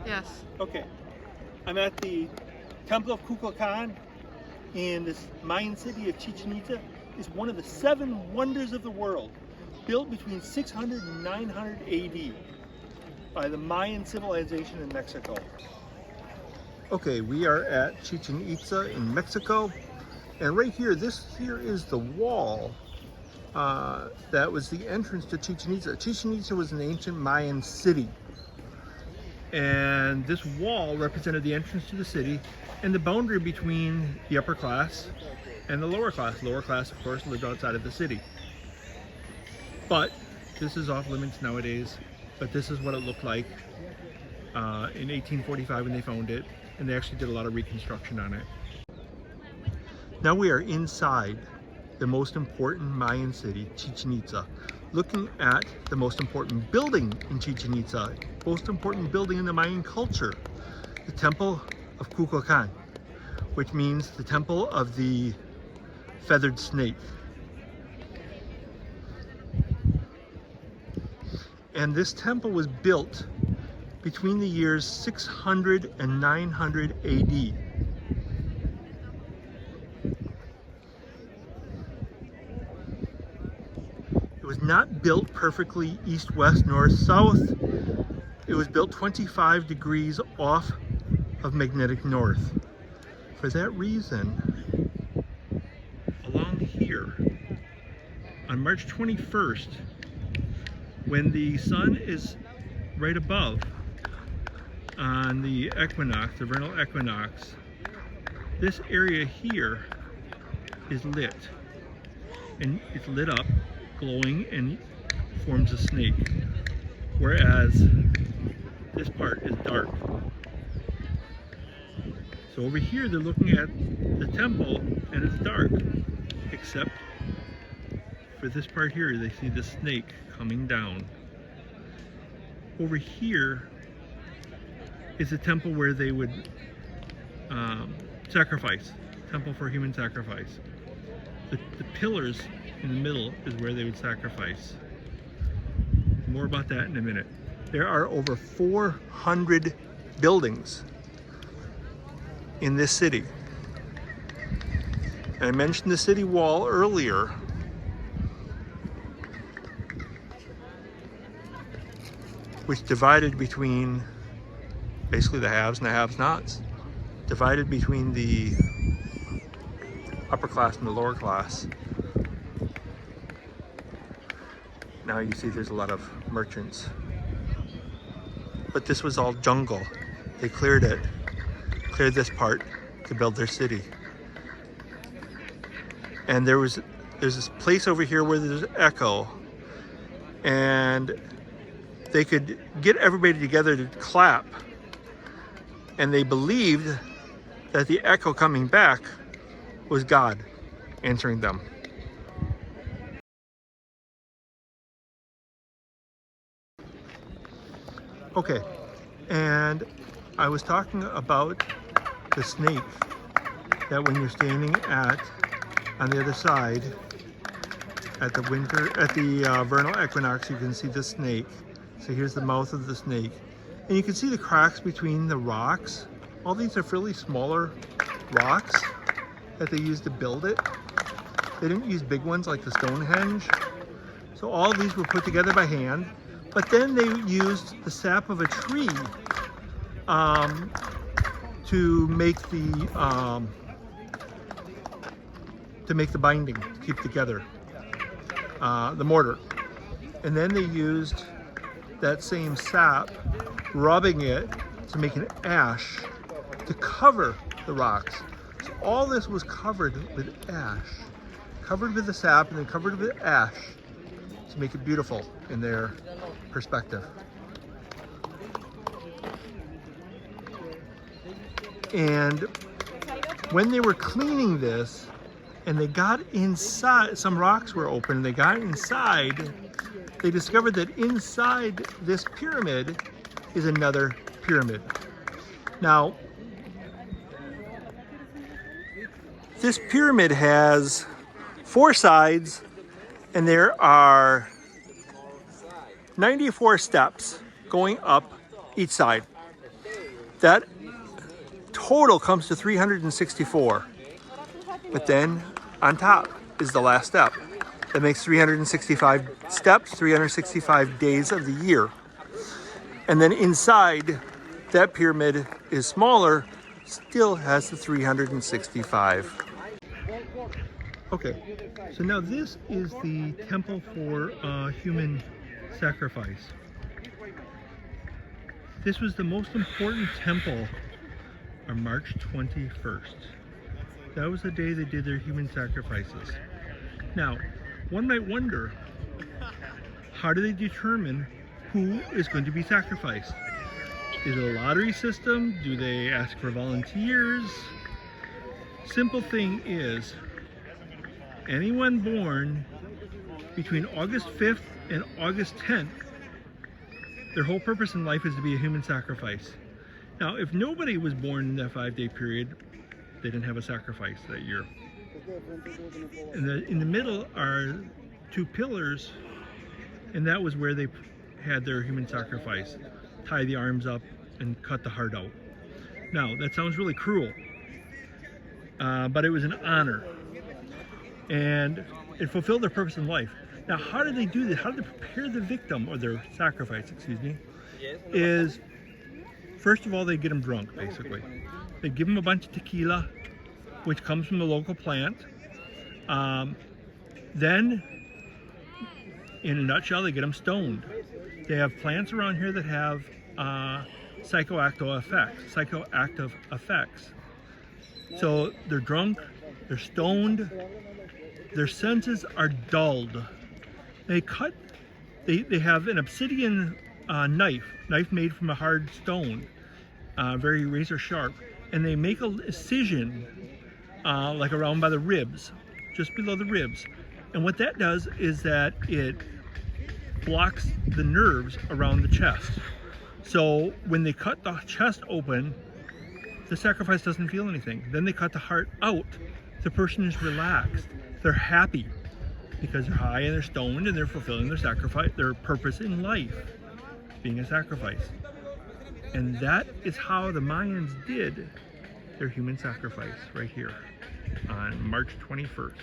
Yes. Okay. I'm at the Temple of Kukulkan in this Mayan city of Chichen Itza. It's one of the 7 wonders of the world, built between 600 and 900 AD by the Mayan civilization in Mexico. Okay, we are at Chichen Itza in Mexico, and right here, this here is the wall that was the entrance to Chichen Itza. Chichen Itza was an ancient Mayan city, and this wall represented the entrance to the city and the boundary between the upper class and the lower class. Lower class, of course, lived outside of the city. But this is off limits nowadays, but this is what it looked like in 1845 when they found it, and they actually did a lot of reconstruction on it. Now we are inside the most important Mayan city, Chichen Itza, looking at the most important building in Chichen Itza, most important building in the Mayan culture, the Temple of Kukulkan, which means the Temple of the Feathered Snake. And this temple was built between the years 600 and 900 AD. It was not built perfectly east, west, north, south. It was built 25 degrees off of magnetic north. For that reason, along here, on March 21st, when the sun is right above on the equinox, the vernal equinox, this area here is lit. And it's lit up, glowing, and forms a snake. Whereas this part is dark. So over here they're looking at the temple and it's dark, except for this part here, they see the snake coming down. Over here is a temple where they would sacrifice, temple for human sacrifice. The pillars in the middle is where they would sacrifice. More about that in a minute. There are over 400 buildings in this city. And I mentioned the city wall earlier. Which divided between basically the haves and the have-nots. Divided between the upper class and the lower class. Now you see there's a lot of merchants. But this was all jungle. They cleared it, cleared this part to build their city. And there's this place over here where there's echo, and they could get everybody together to clap, and they believed that the echo coming back was God answering them. Okay, and I was talking about the snake that when you're standing on the other side at the vernal equinox, you can see the snake. So here's the mouth of the snake, and you can see the cracks between the rocks. All these are fairly smaller rocks that they used to build it. They didn't use big ones like the Stonehenge. So all of these were put together by hand. But then they used the sap of a tree to make the binding, to keep together the mortar. And then they used that same sap, rubbing it to make an ash to cover the rocks. So all this was covered with ash, covered with the sap and then covered with ash to make it beautiful in their perspective. And when they were cleaning this and they got inside, some rocks were open, and they got inside, they discovered that inside this pyramid is another pyramid. Now, this pyramid has 4 sides, and there are 94 steps going up each side. That total comes to 364. But then on top is the last step. That makes 365 steps, 365 days of the year. And then inside, that pyramid is smaller, still has the 365. Okay, so now this is the temple for human sacrifice. This was the most important temple on March 21st. That was the day they did their human sacrifices. Now, one might wonder, how do they determine who is going to be sacrificed? Is it a lottery system? Do they ask for volunteers? Simple thing is, anyone born between August 5th and August 10th, their whole purpose in life is to be a human sacrifice. Now, if nobody was born in that 5-day period, they didn't have a sacrifice that year. In the middle are 2 pillars, and that was where they had their human sacrifice. Tie the arms up and cut the heart out. Now, that sounds really cruel, but it was an honor, and it fulfilled their purpose in life. Now, how did they do this? How did they prepare the victim, or their sacrifice, excuse me, is, first of all, they get them drunk, basically. They give them a bunch of tequila, which comes from the local plant. Then, in a nutshell, they get them stoned. They have plants around here that have psychoactive effects. So they're drunk, they're stoned, their senses are dulled. They have an obsidian knife made from a hard stone, very razor sharp, and they make a incision like around by the ribs, just below the ribs. And what that does is that it blocks the nerves around the chest. So when they cut the chest open, the sacrifice doesn't feel anything. Then they cut the heart out. The person is relaxed. They're happy because they're high and they're stoned and they're fulfilling their sacrifice, their purpose in life, being a sacrifice. And that is how the Mayans did their human sacrifice right here on March 21st.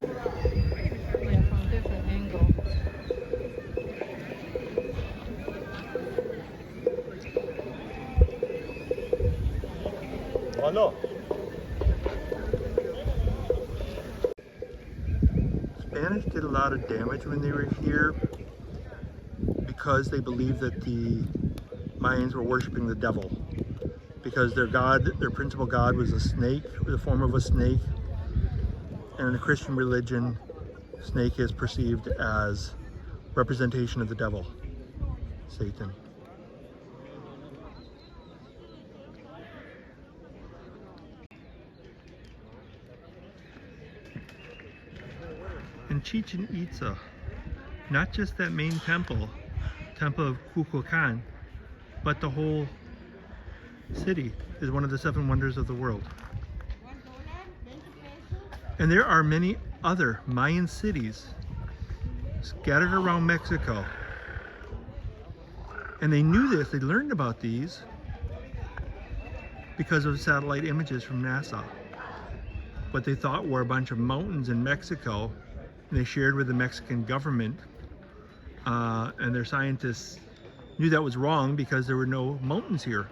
Yeah, from a different angle. Oh no. Spanish did a lot of damage when they were here because they believed that the Mayans were worshiping the devil, because their god, their principal god, was a snake, the form of a snake. And in the Christian religion, snake is perceived as representation of the devil, Satan. In Chichen Itza, not just that main temple, Temple of Kukulkan, but the whole city is one of the 7 wonders of the world. And there are many other Mayan cities scattered around Mexico. And they knew this, they learned about these because of satellite images from NASA. What they thought were a bunch of mountains in Mexico, and they shared with the Mexican government, and their scientists knew that was wrong because there were no mountains here.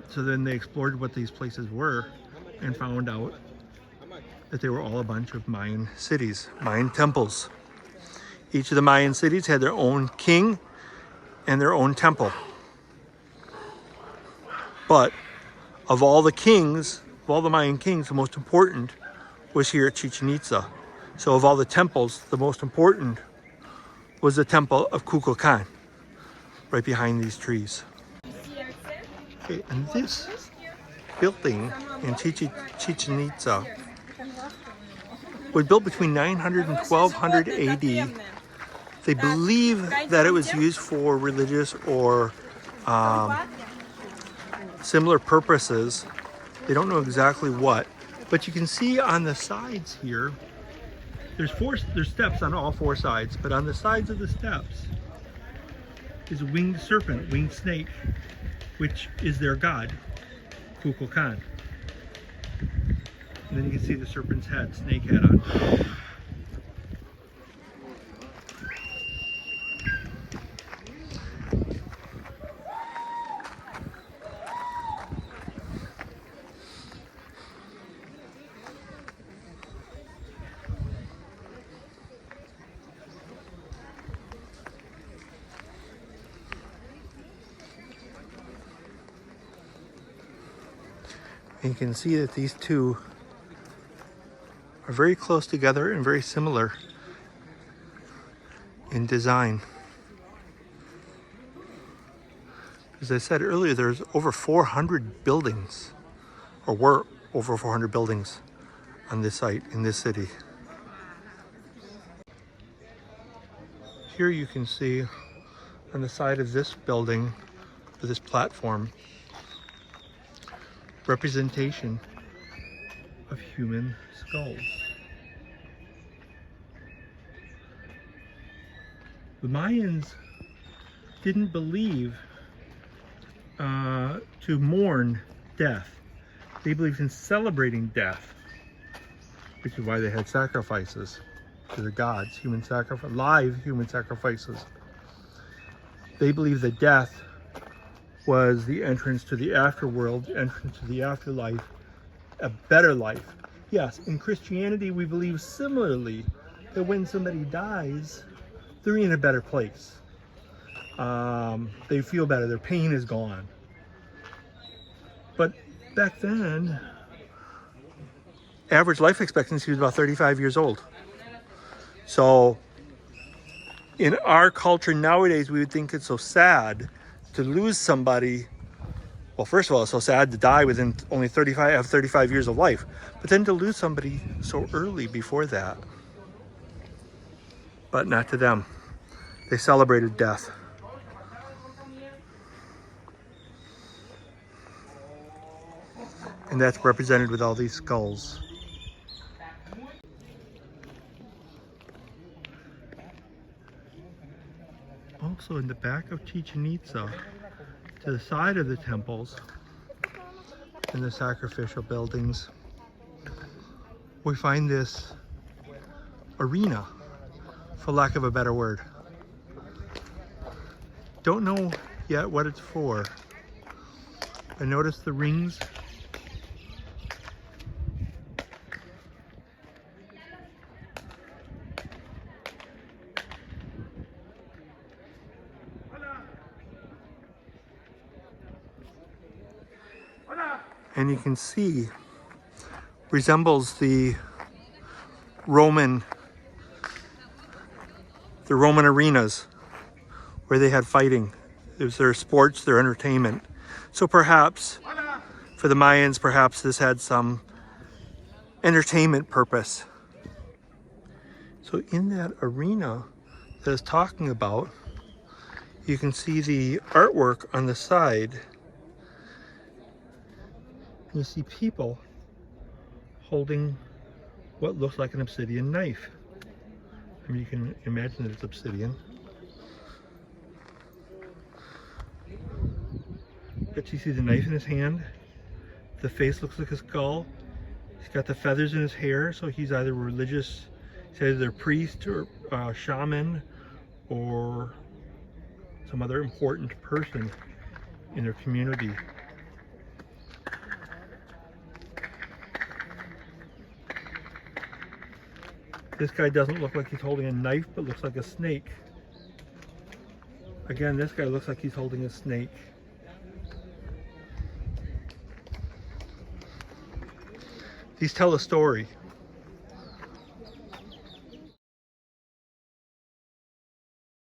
So then they explored what these places were and found out that they were all a bunch of Mayan cities, Mayan temples. Each of the Mayan cities had their own king and their own temple. But of all the kings, of all the Mayan kings, the most important was here at Chichen Itza. So of all the temples, the most important was the Temple of Kukulkan, right behind these trees. Okay, and this building in Chichen Itza was built between 900 and 1200 AD. They believe that it was used for religious or similar purposes. They don't know exactly what, but you can see on the sides here, there's steps on all 4 sides, but on the sides of the steps is a winged serpent, winged snake, which is their god. Kukulkan. And then you can see the serpent's head, snake head on top. And you can see that these two are very close together and very similar in design. As I said earlier, there's over 400 buildings, or were over 400 buildings on this site in this city. Here you can see on the side of this building, or this platform, representation of human skulls. The Mayans didn't believe to mourn death. They believed in celebrating death, which is why they had sacrifices to the gods, human sacrifice, live human sacrifices. They believed that death was the entrance to the afterworld, entrance to the afterlife, a better life. Yes, in Christianity we believe similarly that when somebody dies, they're in a better place. They feel better, their pain is gone. But back then, average life expectancy was about 35 years old. So in our culture nowadays, we would think it's so sad to lose somebody. Well, first of all, it's so sad to die within only 35 years of life, but then to lose somebody so early before that. But not to them. They celebrated death. And that's represented with all these skulls. Also in the back of Chichen Itza, to the side of the temples and the sacrificial buildings, we find this arena, for lack of a better word. Don't know yet what it's for. I noticed the rings. And you can see, resembles the Roman arenas where they had fighting. It was their sports, their entertainment. So perhaps, for the Mayans, perhaps this had some entertainment purpose. So in that arena that I was talking about, you can see the artwork on the side. You see people holding what looks like an obsidian knife. I mean, you can imagine that it's obsidian. But you see the knife in his hand. The face looks like a skull. He's got the feathers in his hair, so he's either religious, he's either a priest or a shaman or some other important person in their community. This guy doesn't look like he's holding a knife, but looks like a snake. Again, this guy looks like he's holding a snake. These tell a story.